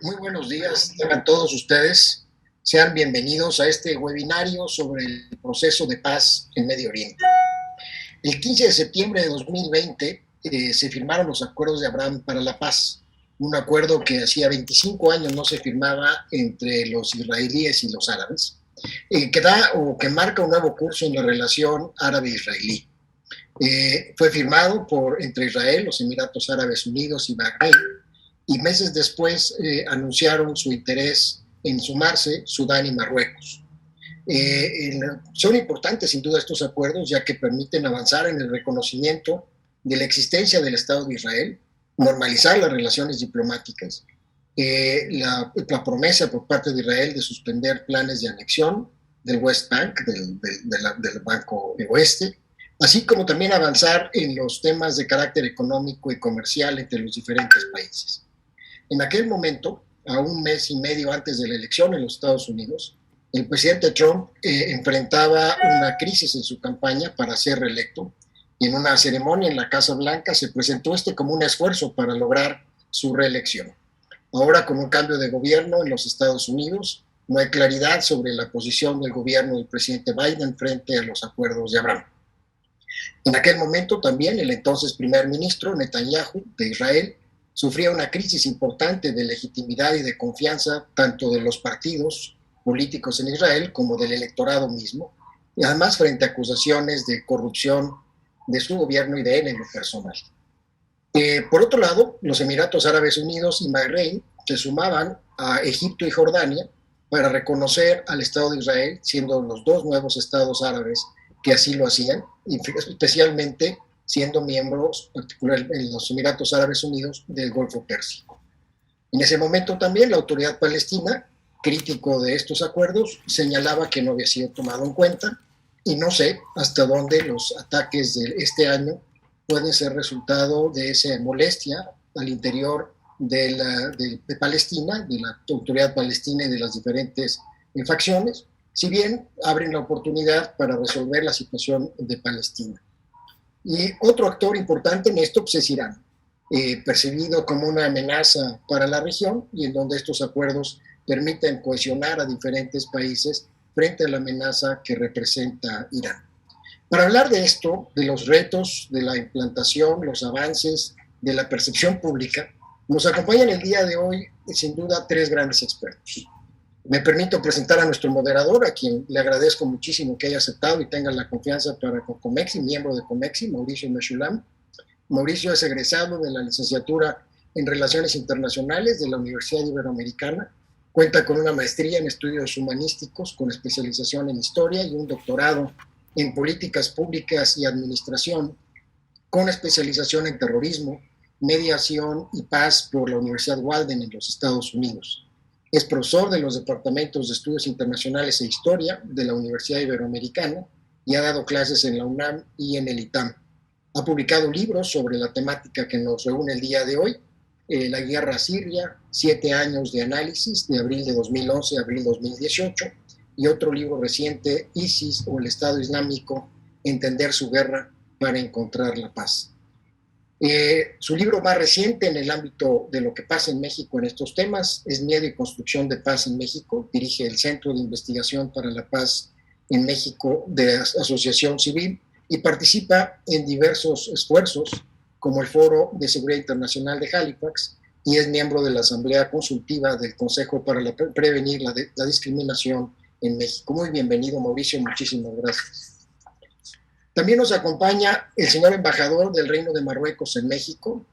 Muy buenos días, tengan todos ustedes. Sean bienvenidos a este webinario sobre el proceso de paz en Medio Oriente. El 15 de septiembre de 2020 se firmaron los acuerdos de Abraham para la paz, un acuerdo que hacía 25 años no se firmaba entre los israelíes y los árabes, que marca un nuevo curso en la relación árabe-israelí. Fue firmado entre Israel, los Emiratos Árabes Unidos y Bahrein, y meses después anunciaron su interés en sumarse Sudán y Marruecos. Son importantes sin duda estos acuerdos, ya que permiten avanzar en el reconocimiento de la existencia del Estado de Israel, normalizar las relaciones diplomáticas, la promesa por parte de Israel de suspender planes de anexión del West Bank, del Banco Oeste, así como también avanzar en los temas de carácter económico y comercial entre los diferentes países. En aquel momento, a un mes y medio antes de la elección en los Estados Unidos, el presidente Trump enfrentaba una crisis en su campaña para ser reelecto, y en una ceremonia en la Casa Blanca se presentó como un esfuerzo para lograr su reelección. Ahora, con un cambio de gobierno en los Estados Unidos, no hay claridad sobre la posición del gobierno del presidente Biden frente a los acuerdos de Abraham. En aquel momento también el entonces primer ministro Netanyahu de Israel sufría una crisis importante de legitimidad y de confianza tanto de los partidos políticos en Israel como del electorado mismo, y además frente a acusaciones de corrupción de su gobierno y de él en lo personal. Por otro lado, los Emiratos Árabes Unidos y Bahrein se sumaban a Egipto y Jordania para reconocer al Estado de Israel, siendo los dos nuevos estados árabes que así lo hacían, especialmente siendo miembros, particularmente en los Emiratos Árabes Unidos, del Golfo Pérsico. En ese momento también la autoridad palestina, crítico de estos acuerdos, señalaba que no había sido tomado en cuenta, y no sé hasta dónde los ataques de este año pueden ser resultado de esa molestia al interior de Palestina, de la autoridad palestina y de las diferentes facciones, si bien abren la oportunidad para resolver la situación de Palestina. Y otro actor importante en esto pues, es Irán, percibido como una amenaza para la región, y en donde estos acuerdos permiten cohesionar a diferentes países frente a la amenaza que representa Irán. Para hablar de esto, de los retos, de la implantación, los avances, de la percepción pública, nos acompañan el día de hoy, sin duda, tres grandes expertos. Me permito presentar a nuestro moderador, a quien le agradezco muchísimo que haya aceptado y tenga la confianza para con Comexi, miembro de Comexi, Mauricio Meshulam. Mauricio es egresado de la licenciatura en Relaciones Internacionales de la Universidad Iberoamericana. Cuenta con una maestría en estudios humanísticos con especialización en historia y un doctorado en políticas públicas y administración con especialización en terrorismo, mediación y paz por la Universidad Walden en los Estados Unidos. Es profesor de los departamentos de Estudios Internacionales e Historia de la Universidad Iberoamericana y ha dado clases en la UNAM y en el ITAM. Ha publicado libros sobre la temática que nos reúne el día de hoy, la guerra siria, 7 años de análisis, de abril de 2011 a abril de 2018, y otro libro reciente, ISIS o el Estado Islámico, Entender su guerra para encontrar la paz. Su libro más reciente en el ámbito de lo que pasa en México en estos temas es Miedo y Construcción de Paz en México. Dirige el Centro de Investigación para la Paz en México de Asociación Civil y participa en diversos esfuerzos como el Foro de Seguridad Internacional de Halifax, y es miembro de la Asamblea Consultiva del Consejo para Prevenir la Discriminación en México. Muy bienvenido, Mauricio, muchísimas gracias. También nos acompaña el señor embajador del Reino de Marruecos en México,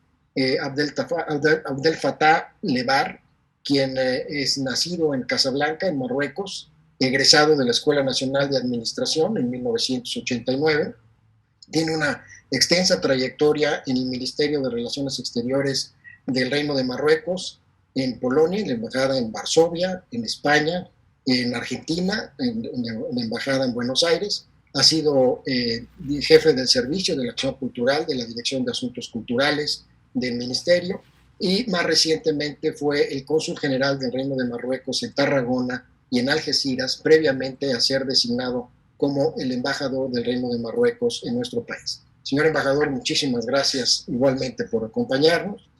Abdel Fattah Lebar, quien es nacido en Casablanca, en Marruecos, egresado de la Escuela Nacional de Administración en 1989. Tiene una extensa trayectoria en el Ministerio de Relaciones Exteriores del Reino de Marruecos, en Polonia, en la embajada en Varsovia, en España, en Argentina, en la embajada en Buenos Aires. Ha sido jefe del Servicio de la Acción Cultural de la Dirección de Asuntos Culturales del Ministerio, y más recientemente fue el cónsul general del Reino de Marruecos en Tarragona y en Algeciras, previamente a ser designado como el embajador del Reino de Marruecos en nuestro país. Señor embajador, muchísimas gracias igualmente por acompañarnos.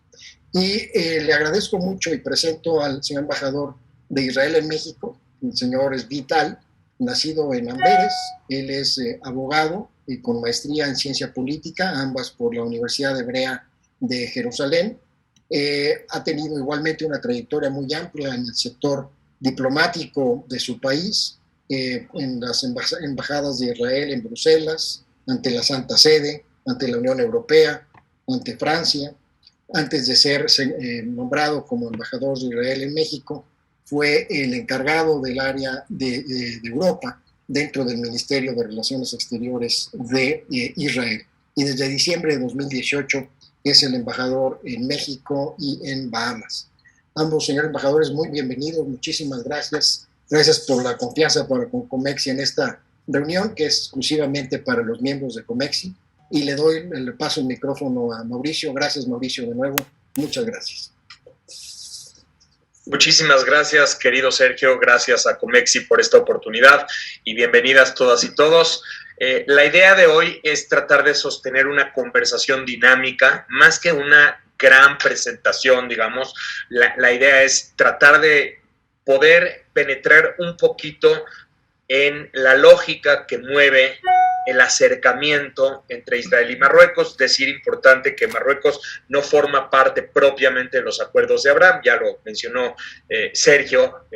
Y le agradezco mucho y presento al señor embajador de Israel en México, el señor Vital, nacido en Amberes. Él es abogado y con maestría en ciencia política, ambas por la Universidad Hebrea de Jerusalén. Ha tenido igualmente una trayectoria muy amplia en el sector diplomático de su país, en las embajadas de Israel en Bruselas, ante la Santa Sede, ante la Unión Europea, ante Francia. Antes de ser nombrado como embajador de Israel en México, fue el encargado del área de Europa dentro del Ministerio de Relaciones Exteriores de Israel. Y desde diciembre de 2018 es el embajador en México y en Bahamas. Ambos, señores embajadores, muy bienvenidos. Muchísimas gracias. Gracias por la confianza para con Comexi en esta reunión, que es exclusivamente para los miembros de Comexi. Y le paso el micrófono a Mauricio. Gracias, Mauricio, de nuevo. Muchas gracias. Muchísimas gracias, querido Sergio. Gracias a Comexi por esta oportunidad y bienvenidas todas y todos. La idea de hoy es tratar de sostener una conversación dinámica, más que una gran presentación, digamos. La idea es tratar de poder penetrar un poquito en la lógica que mueve el acercamiento entre Israel y Marruecos. Es decir, importante que Marruecos no forma parte propiamente de los acuerdos de Abraham, ya lo mencionó Sergio,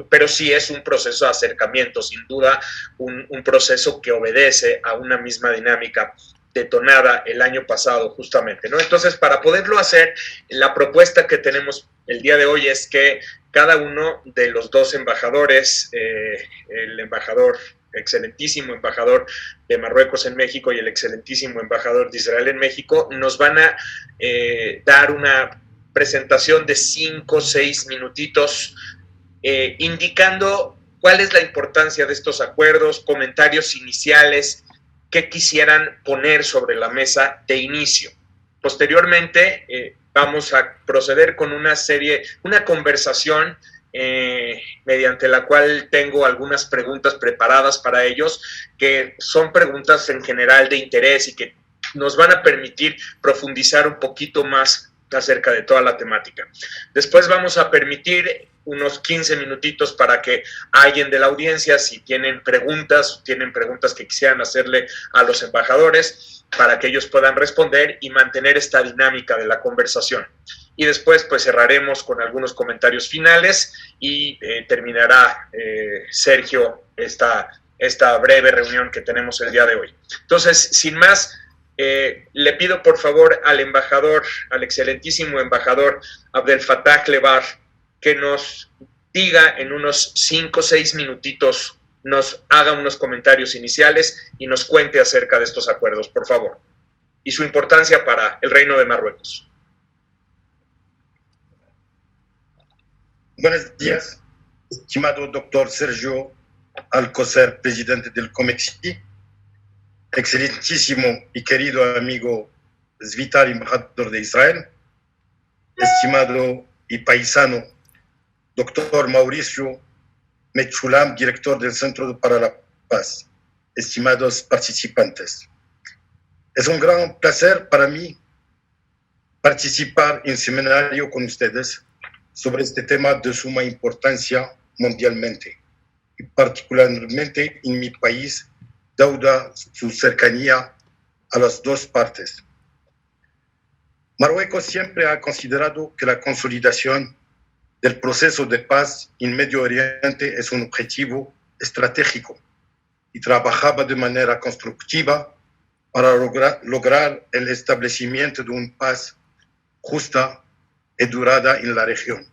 pero sí es un proceso de acercamiento, sin duda, un proceso que obedece a una misma dinámica detonada el año pasado justamente, ¿no? Entonces, para poderlo hacer, la propuesta que tenemos el día de hoy es que cada uno de los dos embajadores, el excelentísimo embajador de Marruecos en México y el excelentísimo embajador de Israel en México, nos van a dar una presentación de 5 o 6 minutitos indicando cuál es la importancia de estos acuerdos, comentarios iniciales que quisieran poner sobre la mesa de inicio. Posteriormente, vamos a proceder con una conversación mediante la cual tengo algunas preguntas preparadas para ellos, que son preguntas en general de interés y que nos van a permitir profundizar un poquito más acerca de toda la temática. Después vamos a permitir unos 15 minutitos para que alguien de la audiencia, si tienen preguntas que quisieran hacerle a los embajadores, para que ellos puedan responder y mantener esta dinámica de la conversación. Y después pues cerraremos con algunos comentarios finales y terminará Sergio esta breve reunión que tenemos el día de hoy. Entonces, sin más, le pido por favor al excelentísimo embajador Abdel Fattah Klebar, que nos diga en unos 5 o 6 minutitos, nos haga unos comentarios iniciales y nos cuente acerca de estos acuerdos, por favor, y su importancia para el Reino de Marruecos. Buenos días, estimado doctor Sergio Alcocer, presidente del Comexi, excelentísimo y querido amigo Zvital, embajador de Israel, estimado y paisano doctor Mauricio Mechulam, director del Centro para la Paz, estimados participantes. Es un gran placer para mí participar en seminario con ustedes sobre este tema de suma importancia mundialmente y particularmente en mi país, dada su cercanía a las dos partes. Marruecos siempre ha considerado que la consolidación del proceso de paz en Medio Oriente es un objetivo estratégico y trabajaba de manera constructiva para lograr el establecimiento de una paz justa y durada en la región.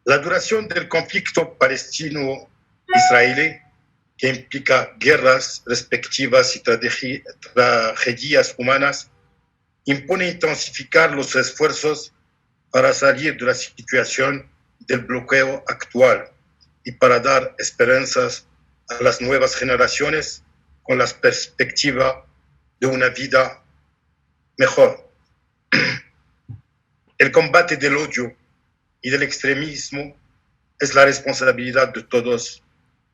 La duración del conflicto palestino-israelí, que implica guerras respectivas y tragedias humanas, impone intensificar los esfuerzos para salir de la situación del bloqueo actual y para dar esperanzas a las nuevas generaciones con la perspectiva de una vida mejor. El combate del odio y del extremismo es la responsabilidad de todos.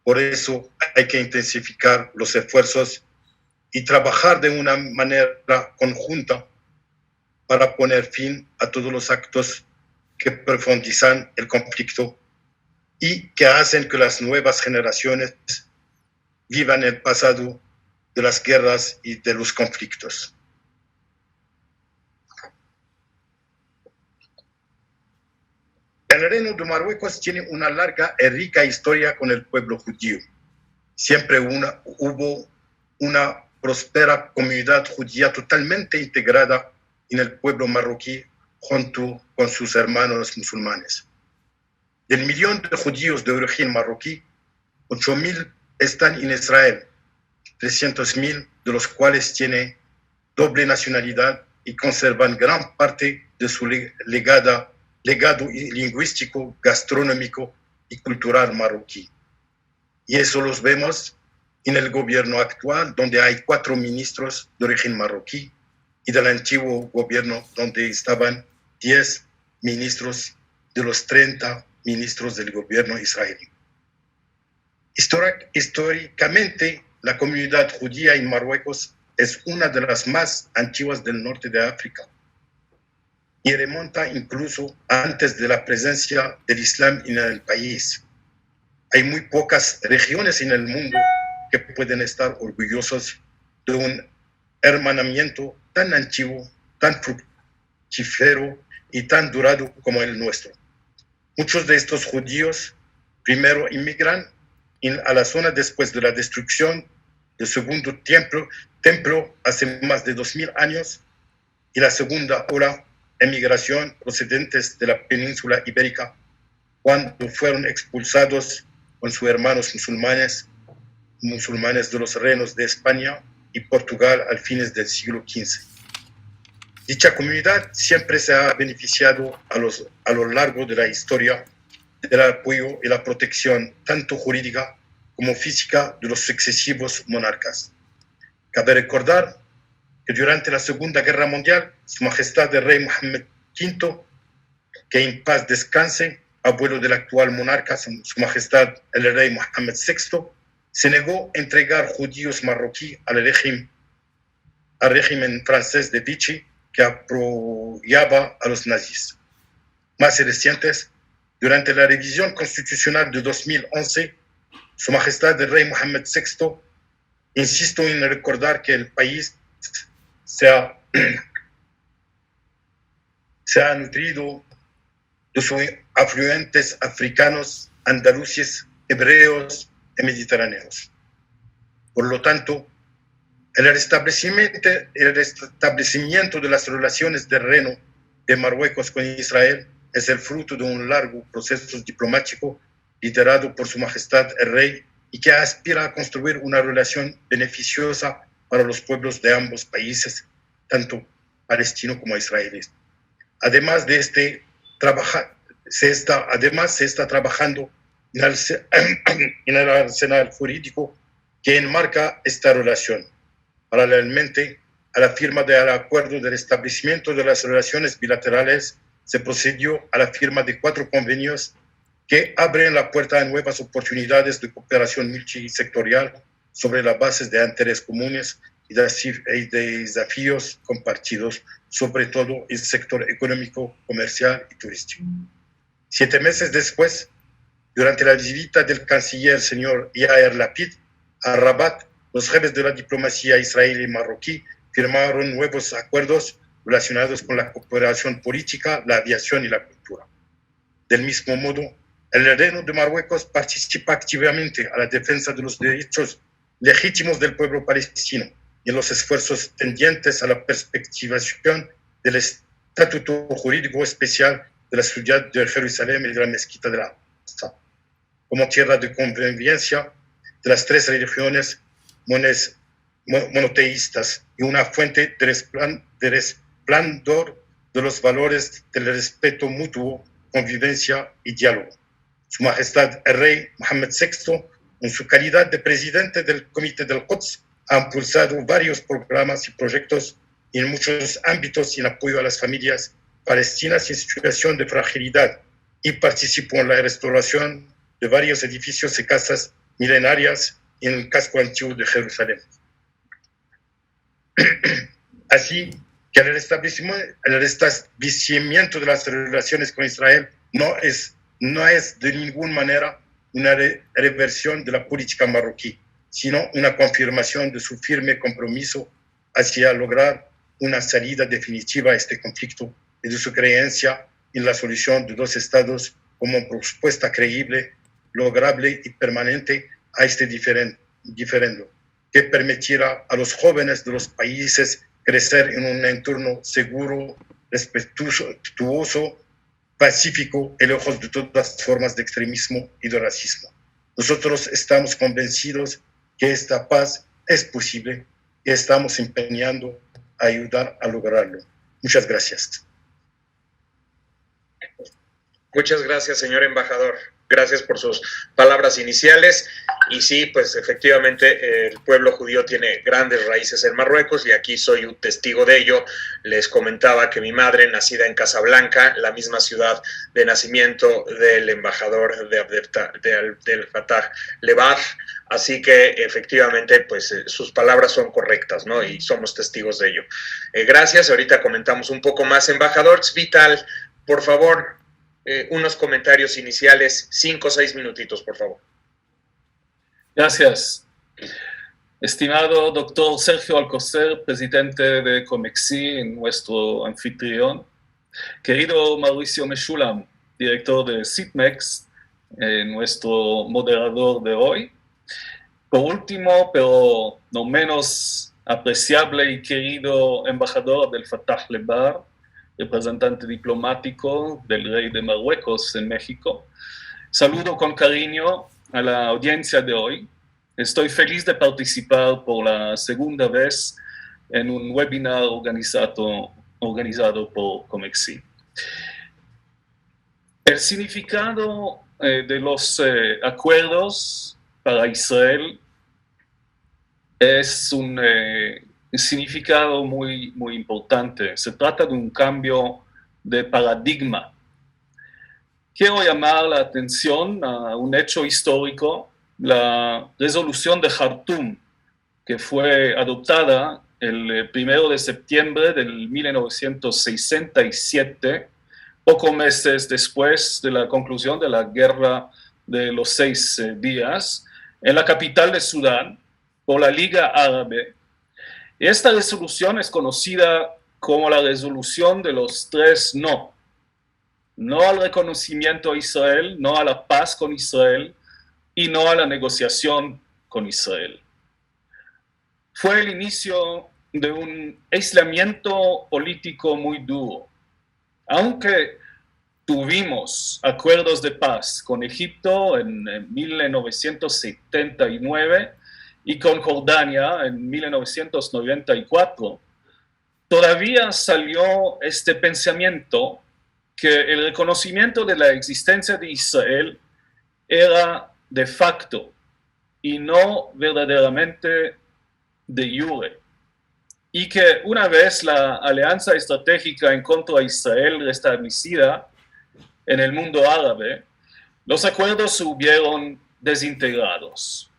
Por eso hay que intensificar los esfuerzos y trabajar de una manera conjunta para poner fin a todos los actos que profundizan el conflicto y que hacen que las nuevas generaciones vivan el pasado de las guerras y de los conflictos. El Reino de Marruecos tiene una larga y rica historia con el pueblo judío. Siempre hubo una próspera comunidad judía totalmente integrada en el pueblo marroquí junto con sus hermanos musulmanes. Del millón de judíos de origen marroquí, 8.000 están en Israel, 300.000 de los cuales tienen doble nacionalidad y conservan gran parte de su legado lingüístico, gastronómico y cultural marroquí. Y eso los vemos en el gobierno actual, donde hay 4 ministros de origen marroquí, y del antiguo gobierno, donde estaban 10 ministros de los 30 ministros del gobierno israelí. Históricamente, la comunidad judía en Marruecos es una de las más antiguas del norte de África y remonta incluso antes de la presencia del Islam en el país. Hay muy pocas regiones en el mundo que pueden estar orgullosos de un hermanamiento tan antiguo, tan fructífero y tan durado como el nuestro. Muchos de estos judíos primero inmigran a la zona después de la destrucción del segundo templo hace más de 2000 años y la segunda ola emigración procedentes de la península ibérica cuando fueron expulsados con sus hermanos musulmanes de los reinos de España y Portugal al fines del siglo XV. Dicha comunidad siempre se ha beneficiado a lo largo de la historia del apoyo y la protección tanto jurídica como física de los sucesivos monarcas. Cabe recordar que durante la Segunda Guerra Mundial, Su Majestad el Rey Mohammed V, que en paz descanse, abuelo del actual monarca, Su Majestad el Rey Mohammed VI, se negó a entregar judíos marroquíes al régimen francés de Vichy, que apoyaba a los nazis. Más recientes, durante la revisión constitucional de 2011, Su Majestad el Rey Mohammed VI insistió en recordar que el país se ha nutrido de sus afluentes africanos, andaluces, hebreos y mediterráneos. Por lo tanto, el restablecimiento de las relaciones del Reino de Marruecos con Israel es el fruto de un largo proceso diplomático liderado por Su Majestad el Rey y que aspira a construir una relación beneficiosa para los pueblos de ambos países, tanto palestino como israelí. Además, se está trabajando en el arsenal jurídico que enmarca esta relación. Paralelamente a la firma del acuerdo del establecimiento de las relaciones bilaterales, se procedió a la firma de 4 convenios que abren la puerta a nuevas oportunidades de cooperación multisectorial sobre las bases de intereses comunes y de desafíos compartidos, sobre todo en el sector económico, comercial y turístico. 7 meses después, durante la visita del canciller señor Yair Lapid a Rabat, los jefes de la diplomacia israelí y marroquí firmaron nuevos acuerdos relacionados con la cooperación política, la aviación y la cultura. Del mismo modo, el Reino de Marruecos participa activamente a la defensa de los derechos legítimos del pueblo palestino y en los esfuerzos tendientes a la perspectivación del estatuto jurídico especial de la ciudad de Jerusalén y de la mezquita de la Aqsa, como tierra de convivencia de las 3 religiones monoteístas y una fuente de resplandor de los valores del respeto mutuo, convivencia y diálogo. Su Majestad el Rey Mohammed VI, en su calidad de presidente del Comité del Quds, ha impulsado varios programas y proyectos en muchos ámbitos en apoyo a las familias palestinas en situación de fragilidad y participó en la restauración de varios edificios y casas milenarias en el casco antiguo de Jerusalén. Así, que el restablecimiento de las relaciones con Israel no es de ninguna manera una reversión de la política marroquí, sino una confirmación de su firme compromiso hacia lograr una salida definitiva a este conflicto y de su creencia en la solución de dos estados como propuesta creíble, lograble y permanente a este diferendo, que permitirá a los jóvenes de los países crecer en un entorno seguro, respetuoso, pacífico y lejos de todas las formas de extremismo y de racismo. Nosotros estamos convencidos que esta paz es posible y estamos empeñando a ayudar a lograrlo. Muchas gracias. Muchas gracias, señor embajador. Gracias por sus palabras iniciales. Y sí, pues efectivamente el pueblo judío tiene grandes raíces en Marruecos y aquí soy un testigo de ello. Les comentaba que mi madre, nacida en Casablanca, la misma ciudad de nacimiento del embajador del Fatah Lebar, así que efectivamente pues sus palabras son correctas, ¿no? Y somos testigos de ello. Gracias, ahorita comentamos un poco más. Embajador Vital, por favor, unos comentarios iniciales, 5 o 6 minutitos, por favor. Gracias. Estimado doctor Sergio Alcocer, presidente de Comexi, nuestro anfitrión. Querido Mauricio Meshulam, director de CITMEX, nuestro moderador de hoy. Por último, pero no menos apreciable y querido embajador del Fatah Lebar, representante diplomático del rey de Marruecos en México. Saludo con cariño a la audiencia de hoy. Estoy feliz de participar por la segunda vez en un webinar organizado por Comexi. El significado de los acuerdos para Israel es un significado muy importante. Se trata de un cambio de paradigma. Quiero llamar la atención a un hecho histórico, la resolución de Jartum, que fue adoptada el 1 de septiembre del 1967, pocos meses después de la conclusión de la Guerra de los 6 días, en la capital de Sudán, por la Liga Árabe. Esta resolución es conocida como la resolución de los 3 no. No al reconocimiento a Israel, no a la paz con Israel y no a la negociación con Israel. Fue el inicio de un aislamiento político muy duro. Aunque tuvimos acuerdos de paz con Egipto en 1979 y con Jordania en 1994, todavía salió este pensamiento que el reconocimiento de la existencia de Israel era de facto y no verdaderamente de jure, y que una vez la alianza estratégica en contra de Israel restablecida en el mundo árabe, los acuerdos se hubieron desintegrados.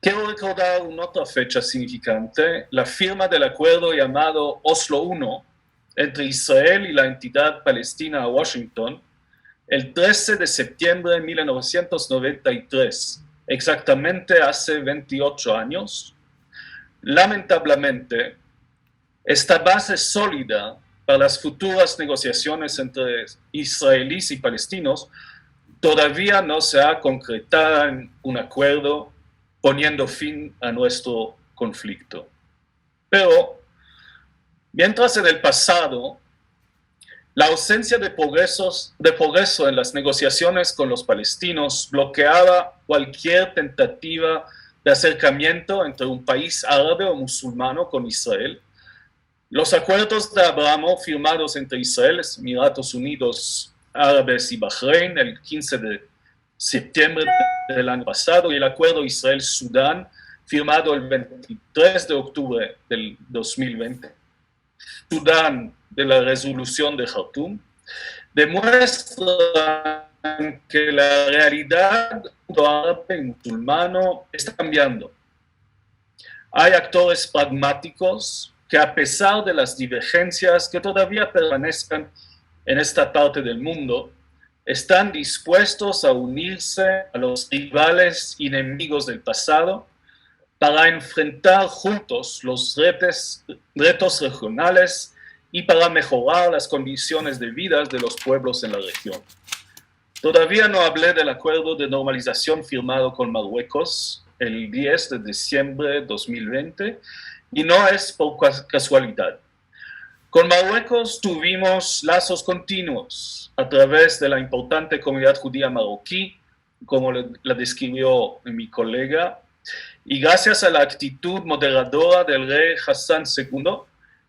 Quiero recordar una otra fecha significante, la firma del acuerdo llamado Oslo I entre Israel y la entidad palestina Washington, el 13 de septiembre de 1993, exactamente hace 28 años. Lamentablemente, esta base sólida para las futuras negociaciones entre israelíes y palestinos todavía no se ha concretado en un acuerdo poniendo fin a nuestro conflicto. Pero, mientras en el pasado, la ausencia de progreso en las negociaciones con los palestinos bloqueaba cualquier tentativa de acercamiento entre un país árabe o musulmano con Israel, los acuerdos de Abraham firmados entre Israel, Emiratos Unidos Árabes y Bahrein el 15 de septiembre del año pasado y el acuerdo Israel-Sudán firmado el 23 de octubre del 2020, Sudán de la resolución de Jartum, demuestran que la realidad árabe y musulmano está cambiando. Hay actores pragmáticos que a pesar de las divergencias que todavía permanezcan en esta parte del mundo, están dispuestos a unirse a los rivales y enemigos del pasado para enfrentar juntos los retos regionales y para mejorar las condiciones de vida de los pueblos en la región. Todavía no hablé del acuerdo de normalización firmado con Marruecos el 10 de diciembre de 2020 y no es por casualidad. Con Marruecos tuvimos lazos continuos a través de la importante comunidad judía marroquí, como la describió mi colega, y gracias a la actitud moderadora del rey Hassan II,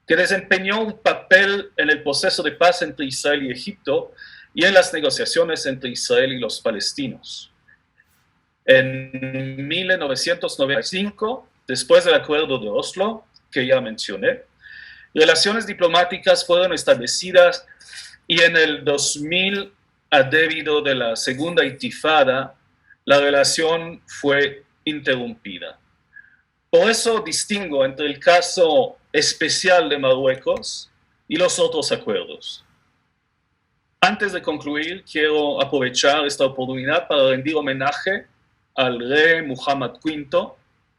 que desempeñó un papel en el proceso de paz entre Israel y Egipto y en las negociaciones entre Israel y los palestinos. En 1995, después del acuerdo de Oslo, que ya mencioné, relaciones diplomáticas fueron establecidas y en el 2000, a debido de la segunda intifada, la relación fue interrumpida. Por eso distingo entre el caso especial de Marruecos y los otros acuerdos. Antes de concluir, quiero aprovechar esta oportunidad para rendir homenaje al rey Muhammad V,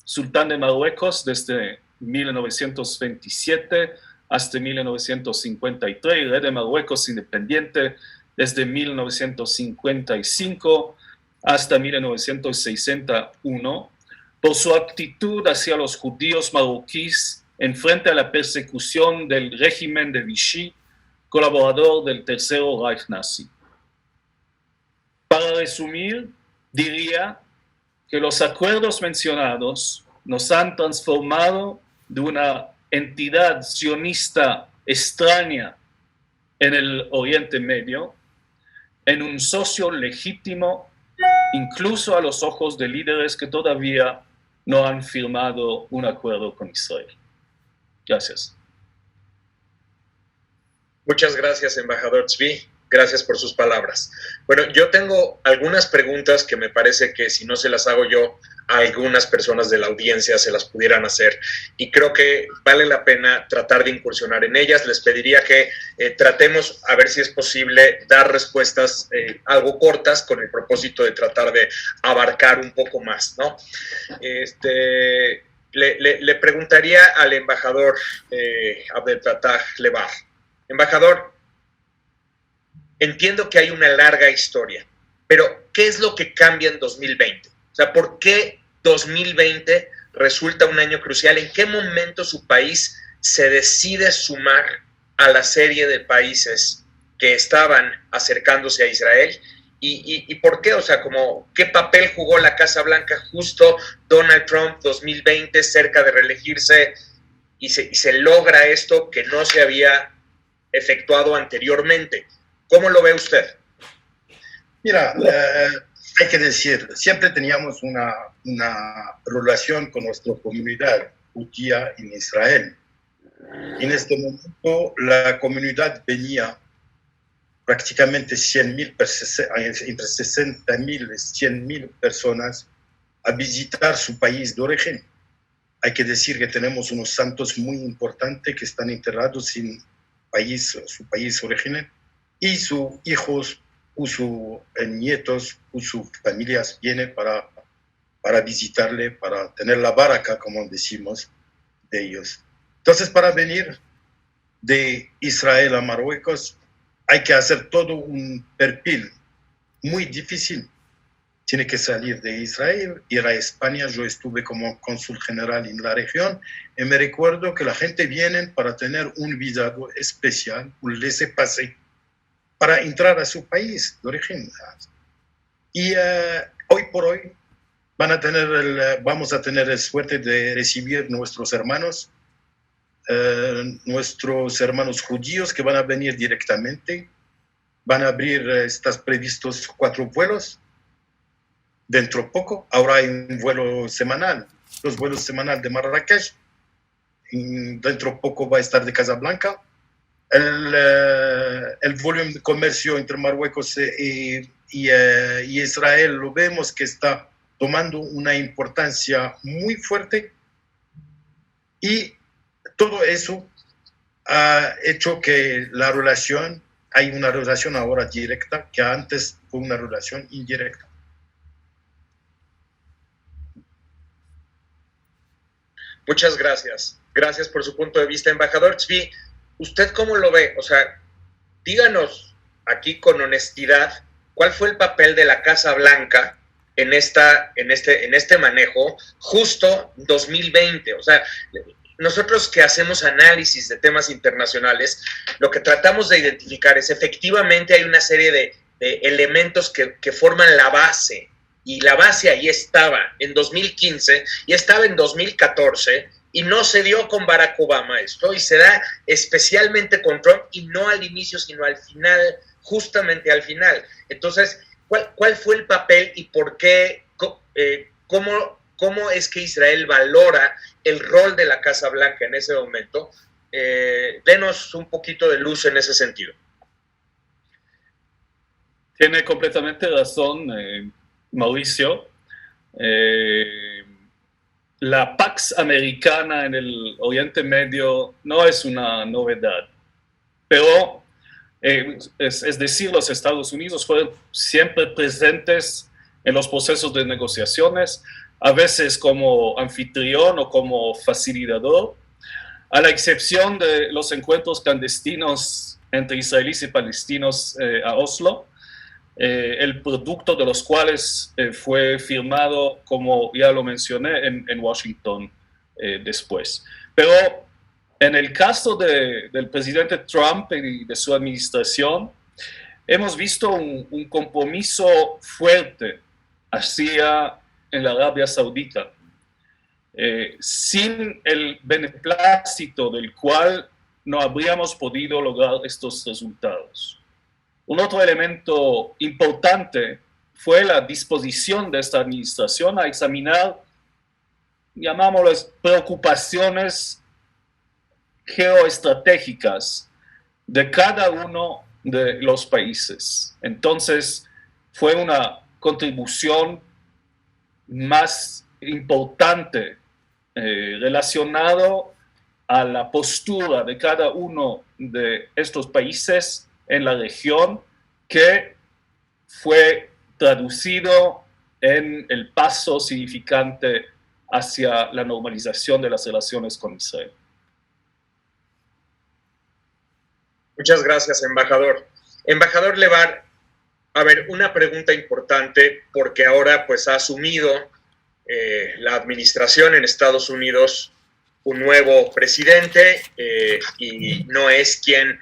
sultán de Marruecos desde 1927 hasta 1953, y rey de Marruecos independiente desde 1955 hasta 1961, por su actitud hacia los judíos marroquíes en frente a la persecución del régimen de Vichy, colaborador del Tercero Reich nazi. Para resumir, diría que los acuerdos mencionados nos han transformado de una entidad sionista extraña en el Oriente Medio en un socio legítimo, incluso a los ojos de líderes que todavía no han firmado un acuerdo con Israel. Gracias. Muchas gracias, embajador Tzvi. Gracias por sus palabras. Bueno, yo tengo algunas preguntas que me parece que si no se las hago yo, a algunas personas de la audiencia se las pudieran hacer. Y creo que vale la pena tratar de incursionar en ellas. Les pediría que tratemos a ver si es posible dar respuestas algo cortas con el propósito de tratar de abarcar un poco más, ¿no? Le preguntaría al embajador Abdel Fattah Lebar. Embajador, entiendo que hay una larga historia, pero ¿qué es lo que cambia en 2020? O sea, ¿por qué 2020 resulta un año crucial? ¿En qué momento su país se decide sumar a la serie de países que estaban acercándose a Israel? ¿Y por qué? O sea, como, ¿qué papel jugó la Casa Blanca justo Donald Trump 2020 cerca de reelegirse y se logra esto que no se había efectuado anteriormente? ¿Cómo lo ve usted? Mira, hay que decir, siempre teníamos una relación con nuestra comunidad judía en Israel. En este momento, la comunidad venía prácticamente 100,000, entre 60,000 y 100,000 personas a visitar su país de origen. Hay que decir que tenemos unos santos muy importantes que están enterrados en su país original, y sus hijos o sus nietos o sus familias vienen para visitarle, para tener la baraka, como decimos, de ellos. Entonces, para venir de Israel a Marruecos, hay que hacer todo un perfil muy difícil. Tiene que salir de Israel, ir a España. Yo estuve como cónsul general en la región y me recuerdo que la gente viene para tener un visado especial, un laissez-passer, para entrar a su país de origen. Y hoy por hoy vamos a tener la suerte de recibir nuestros hermanos judíos que van a venir directamente. Van a abrir, están previstos 4 vuelos. Dentro poco, ahora hay un vuelo semanal, los vuelos semanales de Marrakech. Dentro poco va a estar de Casablanca. El volumen de comercio entre Marruecos y Israel lo vemos que está tomando una importancia muy fuerte, y Todo eso ha hecho que hay una relación ahora directa, que antes fue una relación indirecta. Muchas gracias. Gracias por su punto de vista, embajador Tzvi. ¿Usted cómo lo ve? O sea, díganos aquí con honestidad, ¿cuál fue el papel de la Casa Blanca en este manejo justo 2020? O sea, nosotros que hacemos análisis de temas internacionales, lo que tratamos de identificar es efectivamente hay una serie de elementos que forman la base, y la base ahí estaba en 2015 y estaba en 2014, y no se dio con Barack Obama esto, y se da especialmente con Trump, y no al inicio, sino al final, justamente al final. Entonces, ¿cuál fue el papel y por qué, cómo es que Israel valora el rol de la Casa Blanca en ese momento? Denos un poquito de luz en ese sentido. Tiene completamente razón, Mauricio. La Pax Americana en el Oriente Medio no es una novedad, pero es decir, los Estados Unidos fueron siempre presentes en los procesos de negociaciones, a veces como anfitrión o como facilitador, a la excepción de los encuentros clandestinos entre israelíes y palestinos a Oslo, el producto de los cuales fue firmado, como ya lo mencioné, en Washington después. Pero en el caso del presidente Trump y de su administración, hemos visto un compromiso fuerte hacia la Arabia Saudita, sin el beneplácito del cual no habríamos podido lograr estos resultados. Un otro elemento importante fue la disposición de esta administración a examinar, llamámoslas, preocupaciones geoestratégicas de cada uno de los países. Entonces, fue una contribución más importante relacionado a la postura de cada uno de estos países en la región, que fue traducido en el paso significante hacia la normalización de las relaciones con Israel. Muchas gracias, embajador. Embajador Levar, a ver, una pregunta importante, porque ahora pues ha asumido la administración en Estados Unidos un nuevo presidente y no es quien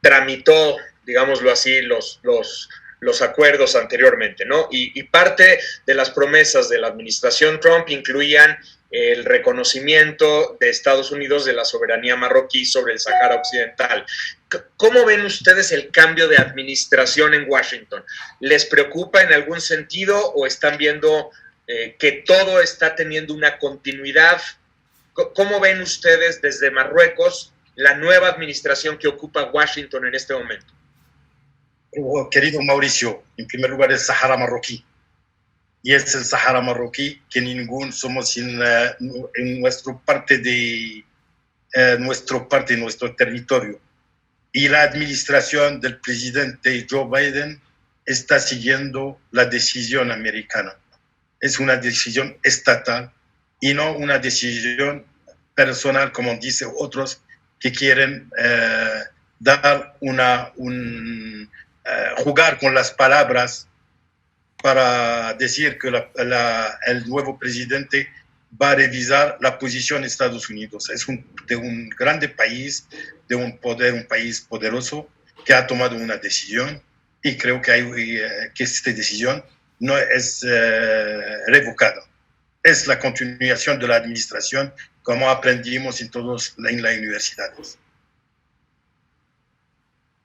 tramitó, digámoslo así, los acuerdos anteriormente, ¿no? Y parte de las promesas de la administración Trump incluían el reconocimiento de Estados Unidos de la soberanía marroquí sobre el Sáhara Occidental. ¿Cómo ven ustedes el cambio de administración en Washington? ¿Les preocupa en algún sentido o están viendo que todo está teniendo una continuidad? ¿Cómo ven ustedes desde Marruecos la nueva administración que ocupa Washington en este momento? Querido Mauricio, en primer lugar el Sáhara marroquí. Y es el Sáhara marroquí que somos en nuestro parte de nuestro territorio. Y la administración del presidente Joe Biden está siguiendo la decisión americana. Es una decisión estatal y no una decisión personal, como dicen otros que quieren jugar con las palabras para decir que el nuevo presidente va a revisar la posición de Estados Unidos. Es de un grande país, de un país poderoso que ha tomado una decisión y creo que esta decisión no es revocada. Es la continuación de la administración como aprendimos en las universidades.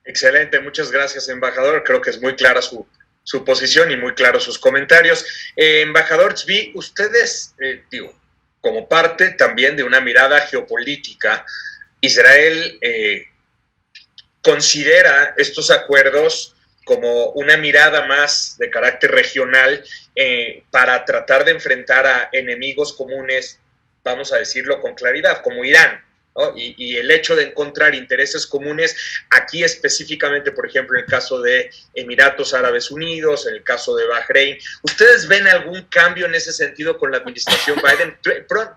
Excelente, muchas gracias, embajador. Creo que es muy clara su posición y muy claros sus comentarios. Embajador Tzvi, ustedes, como parte también de una mirada geopolítica, Israel considera estos acuerdos como una mirada más de carácter regional para tratar de enfrentar a enemigos comunes, vamos a decirlo con claridad, como Irán. ¿no? Y el hecho de encontrar intereses comunes, aquí específicamente, por ejemplo, en el caso de Emiratos Árabes Unidos, en el caso de Bahrein, ¿ustedes ven algún cambio en ese sentido con la administración Biden?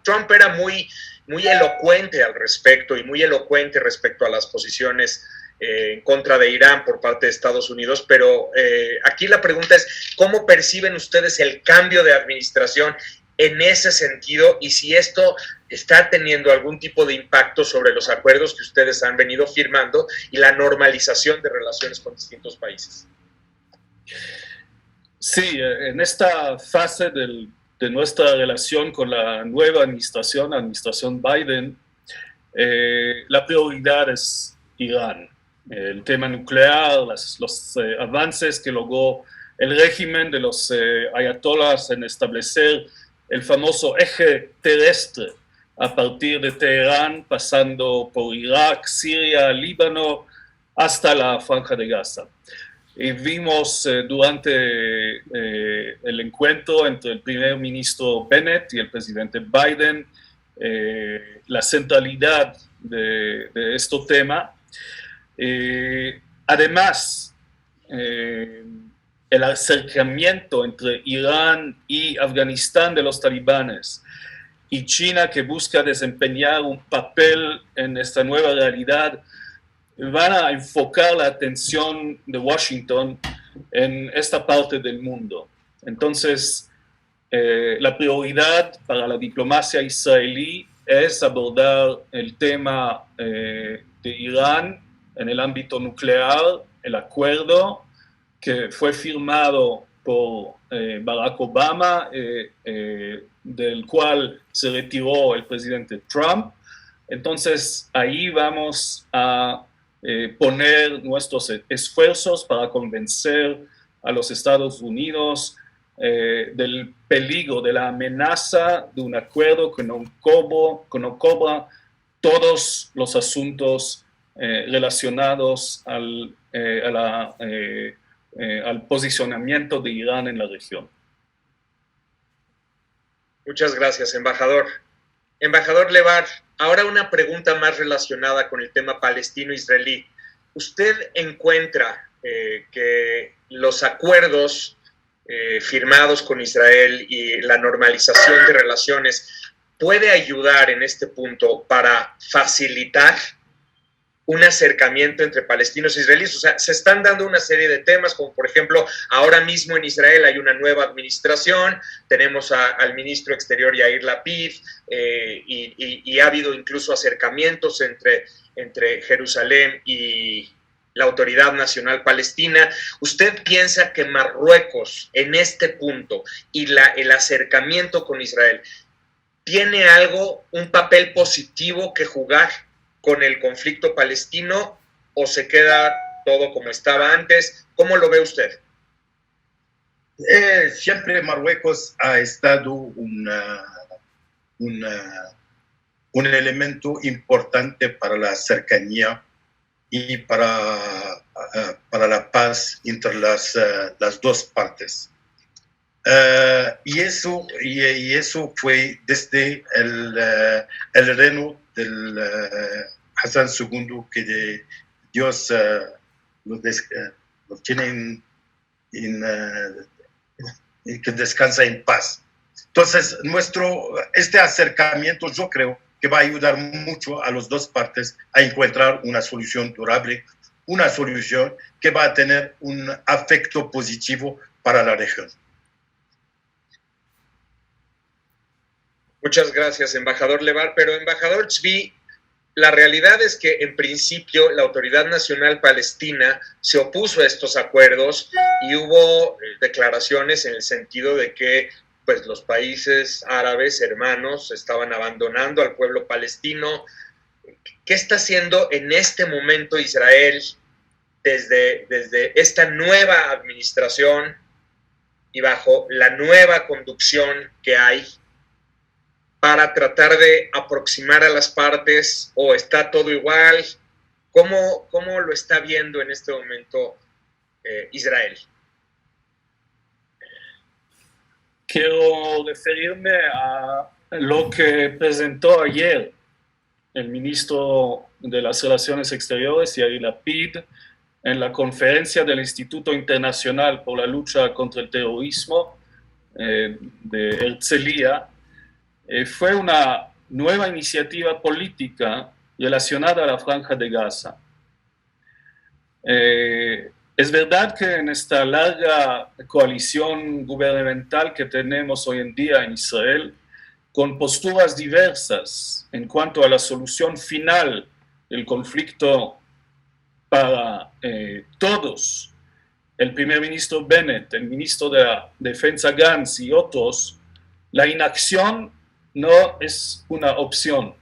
Trump era muy elocuente al respecto y muy elocuente respecto a las posiciones en contra de Irán por parte de Estados Unidos, pero aquí la pregunta es, ¿cómo perciben ustedes el cambio de administración en ese sentido y si esto está teniendo algún tipo de impacto sobre los acuerdos que ustedes han venido firmando y la normalización de relaciones con distintos países? Sí, en esta fase de nuestra relación con la nueva administración Biden, la prioridad es Irán. El tema nuclear, los avances que logró el régimen de los ayatolás en establecer el famoso eje terrestre a partir de Teherán, pasando por Irak, Siria, Líbano, hasta la Franja de Gaza. Y vimos durante el encuentro entre el primer ministro Bennett y el presidente Biden la centralidad de este tema. Además, el acercamiento entre Irán y Afganistán de los talibanes y China, que busca desempeñar un papel en esta nueva realidad, van a enfocar la atención de Washington en esta parte del mundo. Entonces, la prioridad para la diplomacia israelí es abordar el tema de Irán en el ámbito nuclear, el acuerdo que fue firmado por Barack Obama, del cual se retiró el presidente Trump. Entonces, ahí vamos a poner nuestros esfuerzos para convencer a los Estados Unidos del peligro, de la amenaza de un acuerdo que no cobra todos los asuntos relacionados al posicionamiento de Irán en la región. Muchas gracias, embajador. Embajador Levar, ahora una pregunta más relacionada con el tema palestino-israelí. ¿Usted encuentra que los acuerdos firmados con Israel y la normalización de relaciones puede ayudar en este punto para facilitar un acercamiento entre palestinos e israelíes? O sea, se están dando una serie de temas, como por ejemplo, ahora mismo en Israel hay una nueva administración, tenemos al ministro exterior Yair Lapid, y ha habido incluso acercamientos entre Jerusalén y la Autoridad Nacional Palestina. ¿Usted piensa que Marruecos en este punto y el acercamiento con Israel tiene un papel positivo que jugar con el conflicto palestino o se queda todo como estaba antes? ¿Cómo lo ve usted? Siempre Marruecos ha estado un elemento importante para la cercanía y para la paz entre las dos partes. Y eso fue desde el reino del Hassan II, que Dios lo tiene que descansa en paz. Entonces, este acercamiento yo creo que va a ayudar mucho a las dos partes a encontrar una solución durable, una solución que va a tener un efecto positivo para la región. Muchas gracias, embajador Levar. Pero, embajador Tzvi, la realidad es que, en principio, la Autoridad Nacional Palestina se opuso a estos acuerdos y hubo declaraciones en el sentido de que pues, los países árabes hermanos estaban abandonando al pueblo palestino. ¿Qué está haciendo en este momento Israel desde esta nueva administración y bajo la nueva conducción que hay para tratar de aproximar a las partes, o está todo igual? ¿Cómo lo está viendo en este momento Israel? Quiero referirme a lo que presentó ayer el ministro de las Relaciones Exteriores, Yair Lapid, en la conferencia del Instituto Internacional por la Lucha contra el Terrorismo de Herzliya, fue una nueva iniciativa política relacionada a la Franja de Gaza. Es verdad que en esta larga coalición gubernamental que tenemos hoy en día en Israel, con posturas diversas en cuanto a la solución final del conflicto para todos, el primer ministro Bennett, el ministro de la Defensa Gantz y otros, la inacción no es una opción.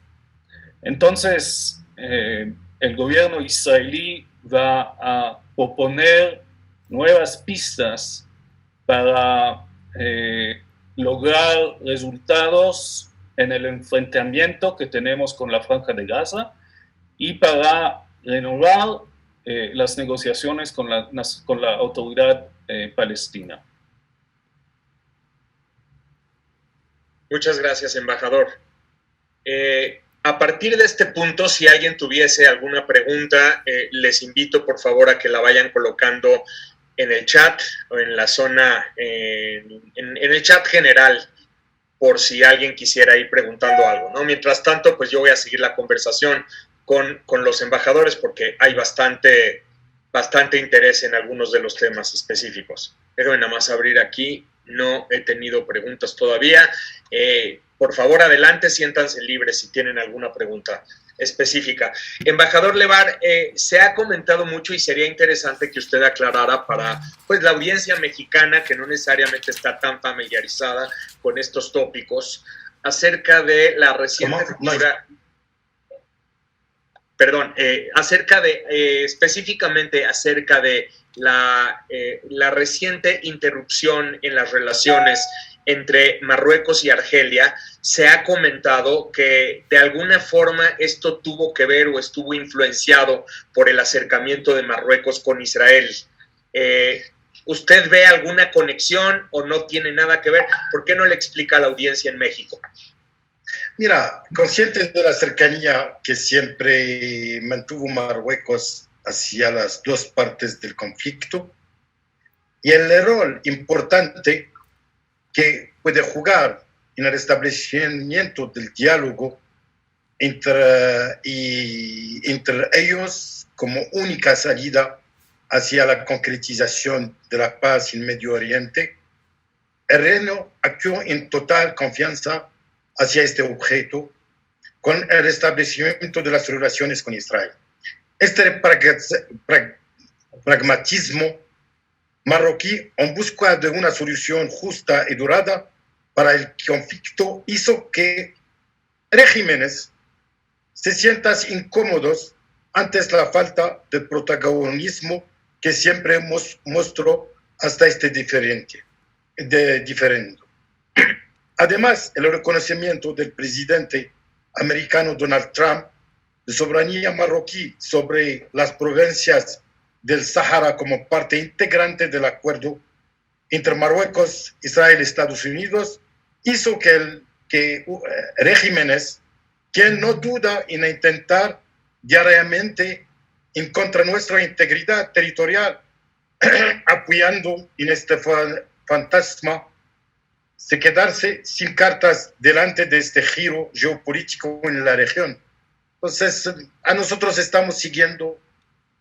Entonces, el gobierno israelí va a proponer nuevas pistas para lograr resultados en el enfrentamiento que tenemos con la Franja de Gaza y para renovar las negociaciones con la autoridad palestina. Muchas gracias, embajador. A partir de este punto, si alguien tuviese alguna pregunta, les invito por favor a que la vayan colocando en el chat o en la zona, en el chat general, por si alguien quisiera ir preguntando algo, ¿no? Mientras tanto, pues yo voy a seguir la conversación con los embajadores porque hay bastante interés en algunos de los temas específicos. Déjenme nada más abrir aquí, no he tenido preguntas todavía. Por favor, adelante, siéntanse libres si tienen alguna pregunta específica. Embajador Levar, se ha comentado mucho y sería interesante que usted aclarara para pues, la audiencia mexicana que no necesariamente está tan familiarizada con estos tópicos acerca de la reciente figura... Perdón, específicamente acerca de la reciente interrupción en las relaciones entre Marruecos y Argelia. Se ha comentado que de alguna forma esto tuvo que ver o estuvo influenciado por el acercamiento de Marruecos con Israel. ¿Usted ve alguna conexión o no tiene nada que ver? ¿Por qué no le explica a la audiencia en México? Mira, conscientes de la cercanía que siempre mantuvo Marruecos hacia las dos partes del conflicto y el rol importante que puede jugar en el establecimiento del diálogo entre ellos como única salida hacia la concretización de la paz en Medio Oriente, el Reino actuó en total confianza hacia este objeto con el establecimiento de las relaciones con Israel. Este pragmatismo marroquí en busca de una solución justa y durada para el conflicto hizo que regímenes se sientan incómodos ante la falta de protagonismo que siempre mostró hasta este diferendo. Además, el reconocimiento del presidente americano Donald Trump de soberanía marroquí sobre las provincias del Sahara como parte integrante del acuerdo entre Marruecos, Israel y Estados Unidos hizo que regímenes que no duda en intentar diariamente en contra de nuestra integridad territorial, apoyando en este fantasma, se quedarse sin cartas delante de este giro geopolítico en la región. Entonces, a nosotros estamos siguiendo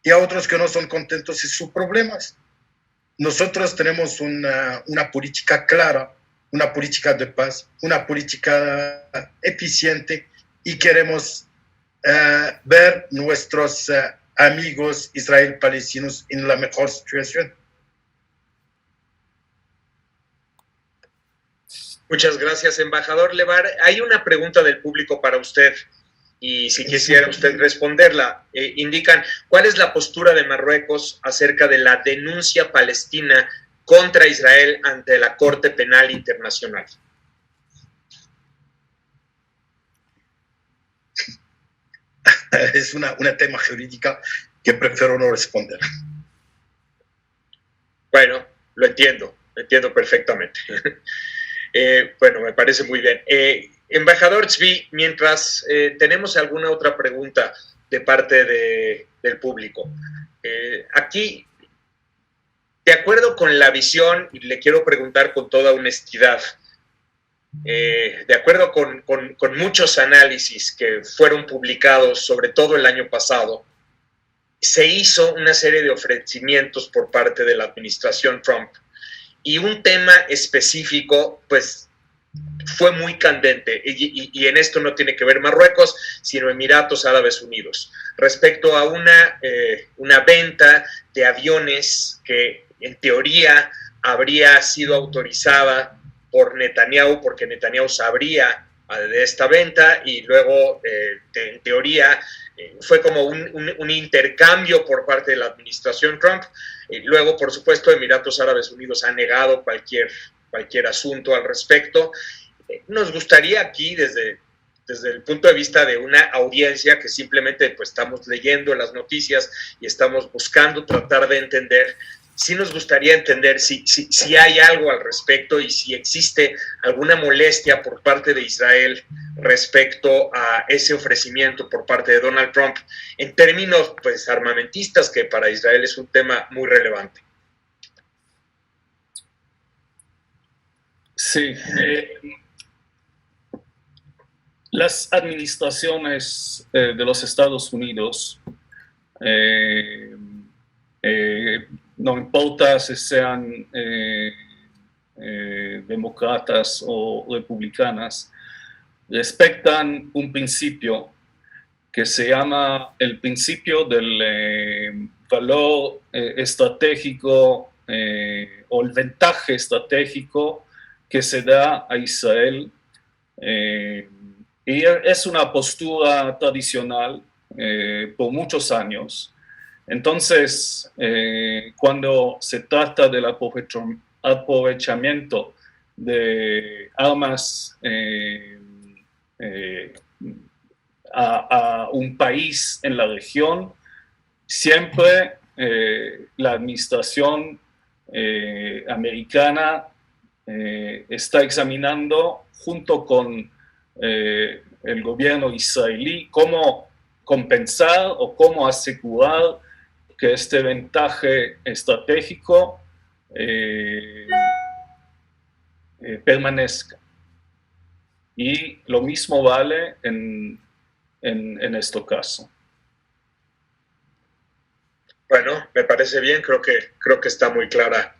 y a otros que no son contentos en sus problemas. Nosotros tenemos una política clara, una política de paz, una política eficiente y queremos ver nuestros amigos israel-palestinos en la mejor situación. Muchas gracias, embajador Levar. Hay una pregunta del público para usted y si quisiera usted responderla. Indican, ¿cuál es la postura de Marruecos acerca de la denuncia palestina contra Israel ante la Corte Penal Internacional? Es una tema jurídica que prefiero no responder. Bueno, lo entiendo perfectamente. Bueno, me parece muy bien. Embajador Tzvi, mientras tenemos alguna otra pregunta de parte del público. Aquí, de acuerdo con la visión, y le quiero preguntar con toda honestidad, de acuerdo con muchos análisis que fueron publicados, sobre todo el año pasado, se hizo una serie de ofrecimientos por parte de la administración Trump. Y un tema específico, pues, fue muy candente. Y en esto no tiene que ver Marruecos, sino Emiratos Árabes Unidos. Respecto a una venta de aviones que, en teoría, habría sido autorizada por Netanyahu, porque Netanyahu sabría de esta venta, y luego, en teoría, fue como un intercambio por parte de la administración Trump. Luego, por supuesto, Emiratos Árabes Unidos ha negado cualquier asunto al respecto. Nos gustaría aquí, desde el punto de vista de una audiencia que simplemente pues, estamos leyendo las noticias y estamos buscando tratar de entender, sí nos gustaría entender si hay algo al respecto y si existe alguna molestia por parte de Israel respecto a ese ofrecimiento por parte de Donald Trump en términos pues, armamentistas, que para Israel es un tema muy relevante. Sí. Las administraciones de los Estados Unidos, no importa si sean demócratas o republicanas, respetan un principio que se llama el principio del valor estratégico o el ventaje estratégico que se da a Israel. Y es una postura tradicional por muchos años. Entonces, cuando se trata del aprovechamiento de armas a un país en la región, siempre la administración americana está examinando junto con el gobierno israelí cómo compensar o cómo asegurar que este ventaje estratégico permanezca. Y lo mismo vale en este caso. Bueno, me parece bien, creo que está muy clara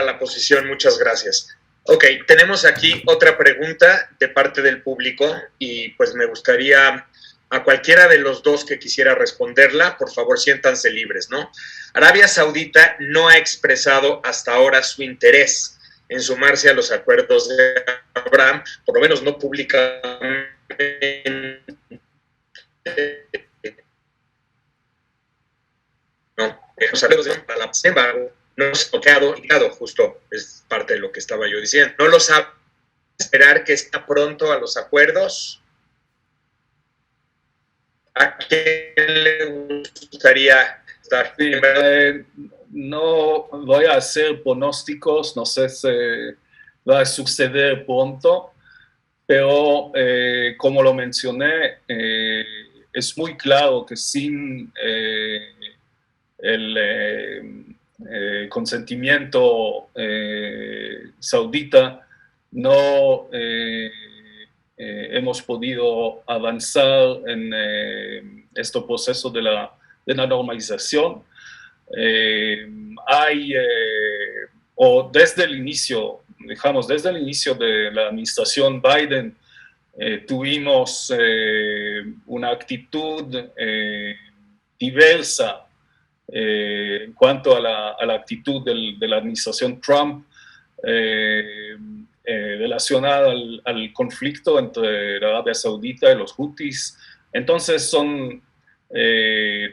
la posición, muchas gracias. Ok, tenemos aquí otra pregunta de parte del público y pues me gustaría a cualquiera de los dos que quisiera responderla, por favor siéntanse libres, ¿no? Arabia Saudita no ha expresado hasta ahora su interés en sumarse a los acuerdos de Abraham, por lo menos no públicamente. No, los acuerdos de Abraham, sin embargo, no se ha tocado, justo es parte de lo que estaba yo diciendo. No lo sabe esperar que está pronto a los acuerdos. ¿A quién le gustaría estar? Sí, no voy a hacer pronósticos, no sé si va a suceder pronto, pero como lo mencioné, es muy claro que sin el consentimiento saudita no hemos podido avanzar en este proceso de la normalización. O desde el inicio, desde el inicio de la administración Biden, tuvimos una actitud diversa en cuanto a la actitud de la administración Trump relacionada al conflicto entre la Arabia Saudita y los Houthis. Entonces son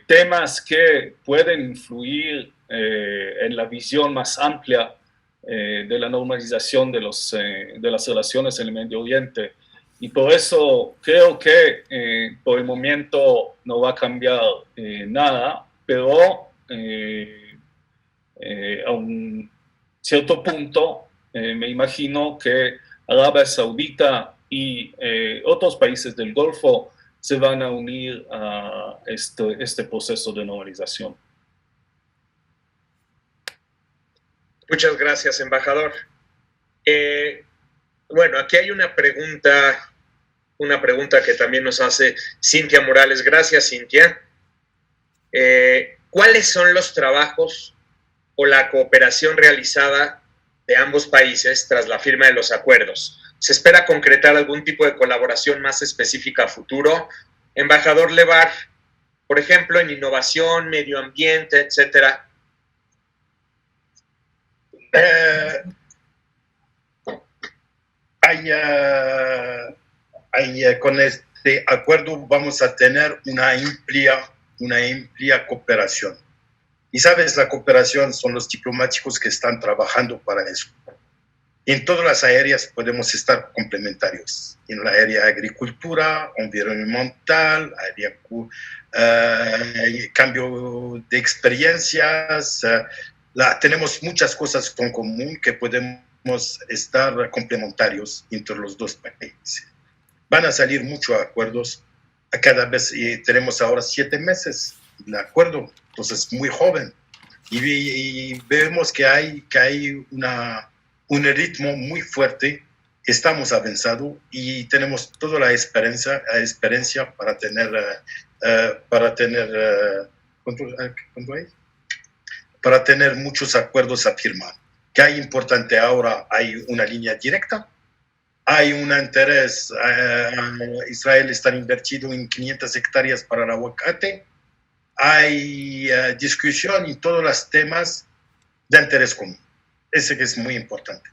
temas que pueden influir en la visión más amplia de la normalización de las relaciones en el Medio Oriente. Y por eso creo que por el momento no va a cambiar nada, pero a un cierto punto me imagino que Arabia Saudita y otros países del Golfo se van a unir a este proceso de normalización. Muchas gracias, embajador. Bueno, aquí hay una pregunta que también nos hace Cintia Morales. Gracias, Cintia. ¿Cuáles son los trabajos o la cooperación realizada de ambos países tras la firma de los acuerdos? ¿Se espera concretar algún tipo de colaboración más específica a futuro? Embajador Levar, por ejemplo, en innovación, medio ambiente, etcétera. Con este acuerdo vamos a tener una amplia cooperación. Y sabes, la cooperación son los diplomáticos que están trabajando para eso. En todas las áreas podemos estar complementarios. En la área de agricultura, ambiental, cambio de experiencias. Tenemos muchas cosas en común que podemos estar complementarios entre los dos países. Van a salir muchos acuerdos. Cada vez tenemos ahora 7 meses de acuerdo, entonces muy joven. Y vemos que hay un ritmo muy fuerte, estamos avanzando y tenemos toda la experiencia para tener muchos acuerdos a firmar. Que hay importante ahora, hay una línea directa, hay un interés, Israel está invertido en 500 hectáreas para el aguacate, hay discusión en todos los temas de interés común. Ese que es muy importante.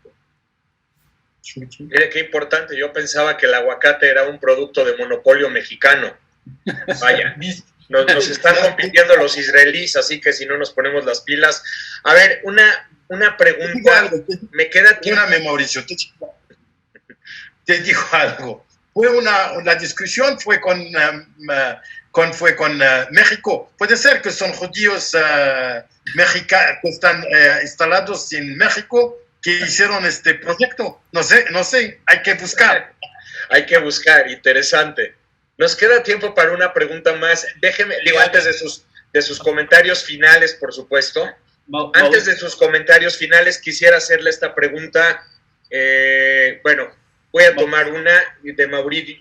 Mire qué importante, yo pensaba que el aguacate era un producto de monopolio mexicano. Vaya, nos están compitiendo los israelíes, así que si no nos ponemos las pilas. A ver, una pregunta, me queda tiempo. Mauricio, te digo algo. La discusión fue con México. Puede ser que son judíos mexicanos que están instalados en México que hicieron este proyecto. No sé, hay que buscar. Hay que buscar, interesante. Nos queda tiempo para una pregunta más. Déjeme, antes de sus comentarios finales, por supuesto. Antes de sus comentarios finales, quisiera hacerle esta pregunta. Bueno, voy a tomar una de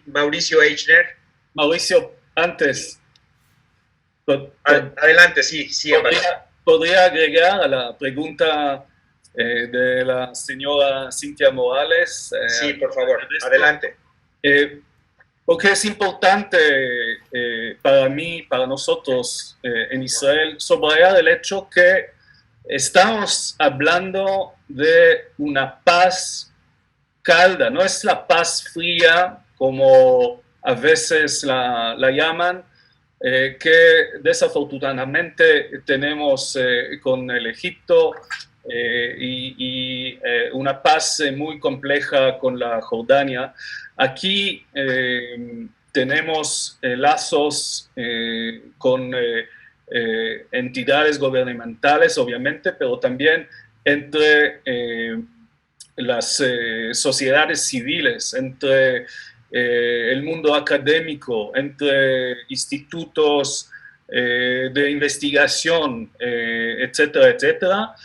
Mauricio Eichner. Mauricio, antes. Adelante, sí. ¿Podría agregar a la pregunta de la señora Cintia Morales? Sí, por favor, adelante. Porque es importante para mí, para nosotros en Israel, subrayar el hecho que estamos hablando de una paz calda, no es la paz fría como a veces la llaman, que desafortunadamente tenemos con el Egipto y una paz muy compleja con la Jordania. Aquí tenemos lazos con entidades gubernamentales, obviamente, pero también entre las sociedades civiles, entre el mundo académico, entre institutos de investigación, etcétera, etcétera.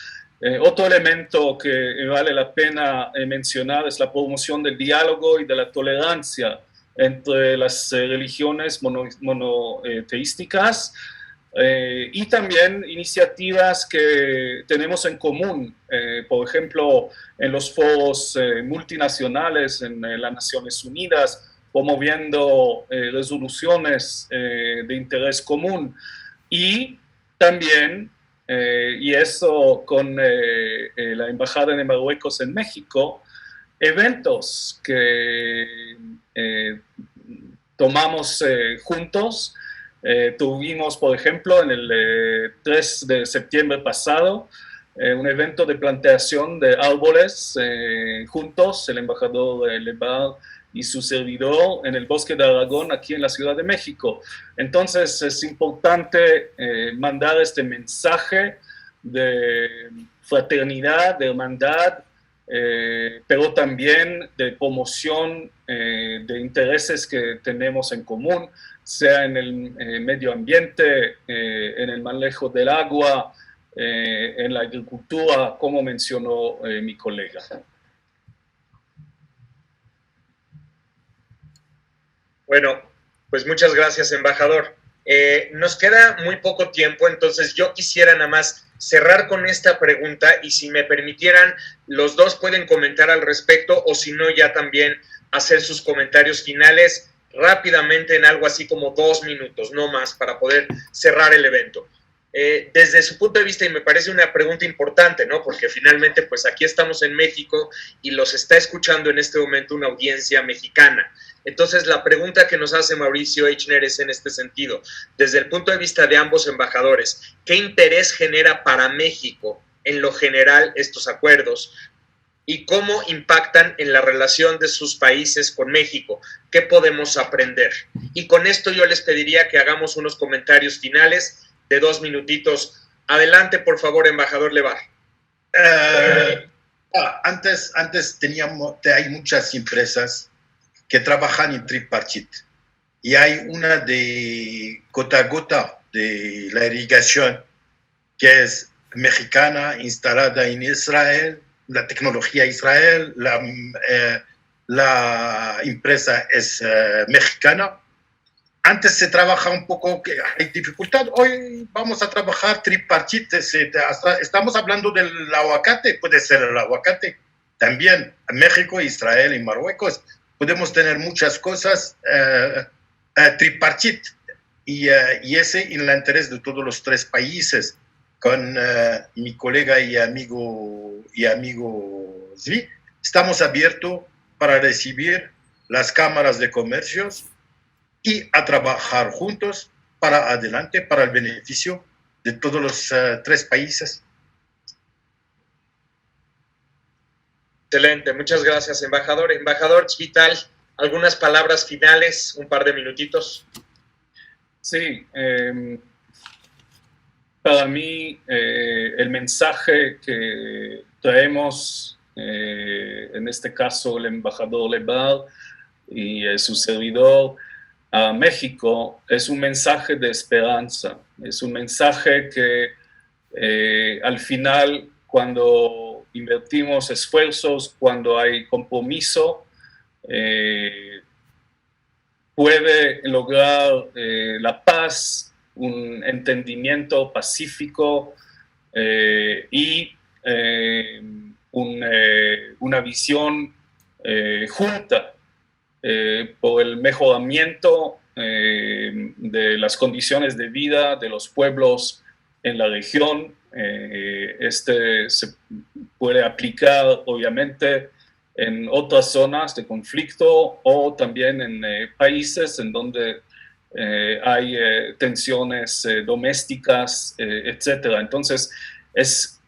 Otro elemento que vale la pena mencionar es la promoción del diálogo y de la tolerancia entre las religiones monoteísticas y también iniciativas que tenemos en común, por ejemplo, en los foros multinacionales, en las Naciones Unidas, promoviendo resoluciones de interés común y también y eso con la Embajada de Marruecos en México, eventos que tomamos juntos. Tuvimos, por ejemplo, en el 3 de septiembre pasado, un evento de plantación de árboles juntos, el embajador Levar y su servidor en el Bosque de Aragón, aquí en la Ciudad de México. Entonces es importante mandar este mensaje de fraternidad, de hermandad pero también de promoción de intereses que tenemos en común, sea en el medio ambiente, en el manejo del agua, en la agricultura, como mencionó mi colega. Bueno, pues muchas gracias, embajador. Nos queda muy poco tiempo, entonces yo quisiera nada más cerrar con esta pregunta y si me permitieran, los dos pueden comentar al respecto o si no, ya también hacer sus comentarios finales rápidamente en algo así como 2 minutos, no más, para poder cerrar el evento. Desde su punto de vista, y me parece una pregunta importante, ¿no? Porque finalmente, pues aquí estamos en México y los está escuchando en este momento una audiencia mexicana. Entonces, la pregunta que nos hace Mauricio Eichner es en este sentido. Desde el punto de vista de ambos embajadores, ¿qué interés genera para México en lo general estos acuerdos? ¿Y cómo impactan en la relación de sus países con México? ¿Qué podemos aprender? Y con esto yo les pediría que hagamos unos comentarios finales de 2 minutitos. Adelante, por favor, embajador Lebar. Antes hay muchas empresas que trabajan en tripartite y hay una de gota a gota de la irrigación que es mexicana, instalada en Israel, la tecnología Israel, la empresa es mexicana. Antes se trabaja un poco, que hay dificultad, hoy vamos a trabajar tripartite, estamos hablando del aguacate, puede ser el aguacate, también México, Israel y Marruecos. Podemos tener muchas cosas tripartite y ese en el interés de todos los 3 países. Con mi colega y amigo Zvi, estamos abiertos para recibir las cámaras de comercios y a trabajar juntos para adelante, para el beneficio de todos los 3 países. Excelente, muchas gracias, embajador. Embajador Tzvital, algunas palabras finales, un par de minutitos. Sí, para mí el mensaje que traemos, en este caso el embajador Lebar y su servidor a México, es un mensaje de esperanza, es un mensaje que al final, cuando invertimos esfuerzos, cuando hay compromiso, puede lograr la paz, un entendimiento pacífico y una visión junta por el mejoramiento de las condiciones de vida de los pueblos en la región. Se puede aplicar, obviamente, en otras zonas de conflicto o también en países en donde hay tensiones domésticas, etc. Entonces, es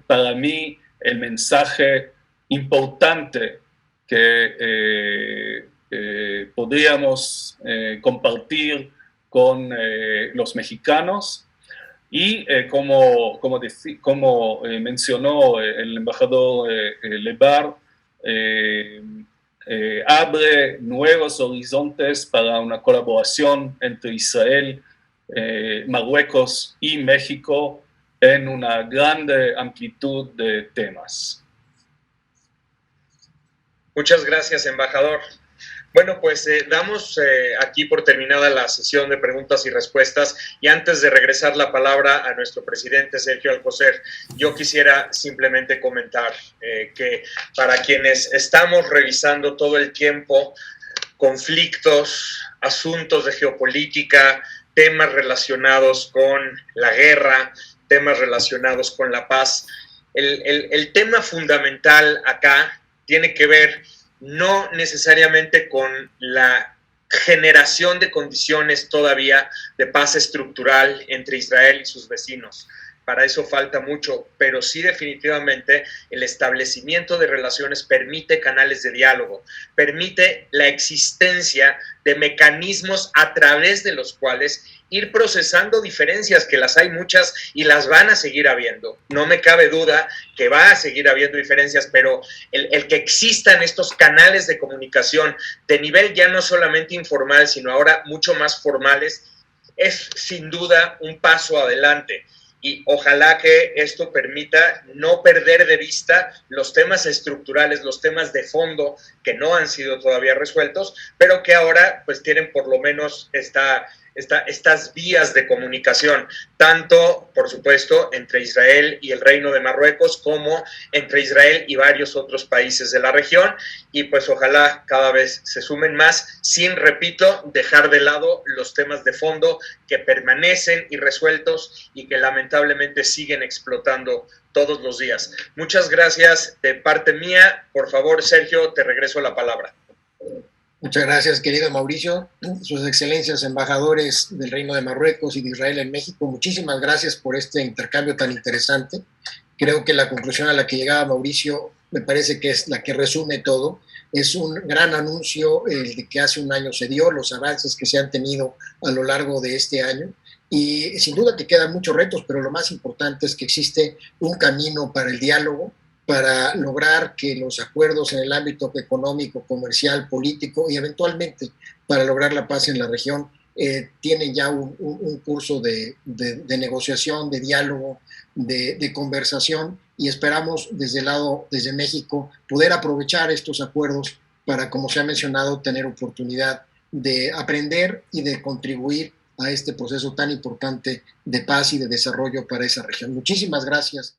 para mí el mensaje importante que podríamos compartir con los mexicanos. Y como mencionó el embajador Lebar, abre nuevos horizontes para una colaboración entre Israel, Marruecos y México en una grande amplitud de temas. Muchas gracias, embajador. Bueno, pues damos aquí por terminada la sesión de preguntas y respuestas, y antes de regresar la palabra a nuestro presidente Sergio Alcocer, yo quisiera simplemente comentar que para quienes estamos revisando todo el tiempo conflictos, asuntos de geopolítica, temas relacionados con la guerra, temas relacionados con la paz, el tema fundamental acá tiene que ver no necesariamente con la generación de condiciones todavía de paz estructural entre Israel y sus vecinos. para eso falta mucho, pero sí definitivamente el establecimiento de relaciones permite canales de diálogo, permite la existencia de mecanismos a través de los cuales ir procesando diferencias, que las hay muchas y las van a seguir habiendo. No me cabe duda que va a seguir habiendo diferencias, pero el que existan estos canales de comunicación de nivel ya no solamente informal, sino ahora mucho más formales, es sin duda un paso adelante. Y ojalá que esto permita no perder de vista los temas estructurales, los temas de fondo que no han sido todavía resueltos, pero que ahora pues tienen por lo menos estas vías de comunicación, tanto, por supuesto, entre Israel y el Reino de Marruecos, como entre Israel y varios otros países de la región, y pues ojalá cada vez se sumen más, sin, repito, dejar de lado los temas de fondo que permanecen irresueltos y que lamentablemente siguen explotando todos los días. Muchas gracias de parte mía. Por favor, Sergio, te regreso la palabra. Muchas gracias, querido Mauricio. Sus excelencias embajadores del Reino de Marruecos y de Israel en México, muchísimas gracias por este intercambio tan interesante. Creo que la conclusión a la que llegaba Mauricio me parece que es la que resume todo. Es un gran anuncio de que hace un año se dio, los avances que se han tenido a lo largo de este año. Y sin duda que quedan muchos retos, pero lo más importante es que existe un camino para el diálogo, para lograr que los acuerdos en el ámbito económico, comercial, político y eventualmente para lograr la paz en la región tienen ya un curso de negociación, de diálogo, de conversación, y esperamos desde México, poder aprovechar estos acuerdos para, como se ha mencionado, tener oportunidad de aprender y de contribuir a este proceso tan importante de paz y de desarrollo para esa región. Muchísimas gracias.